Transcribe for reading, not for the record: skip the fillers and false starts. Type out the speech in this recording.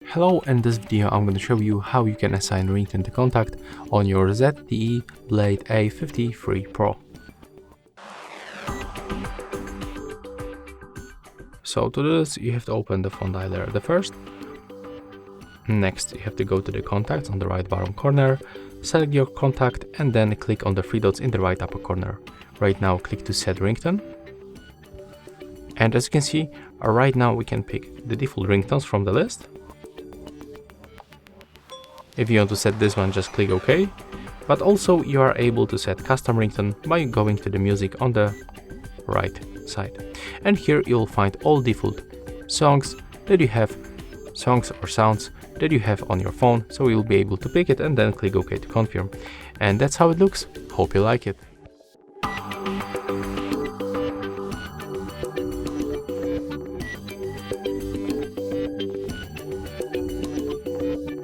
Hello, in this video I'm going to show you how you can assign ringtone to contact on your ZTE Blade A53 Pro. So to do this, you have to open the phone dialer at first. Next, you have to go to the contacts on the right bottom corner, select your contact and then click on the three dots in the right upper corner. Right now click to set ringtone. And as you can see, right now we can pick the default ringtones from the list. If you want to set this one, just click OK. But also you are able to set custom ringtone by going to the music on the right side. And here you'll find all default songs that you have, songs or sounds that you have on your phone. So you'll be able to pick it and then click OK to confirm. And that's how it looks. Hope you like it.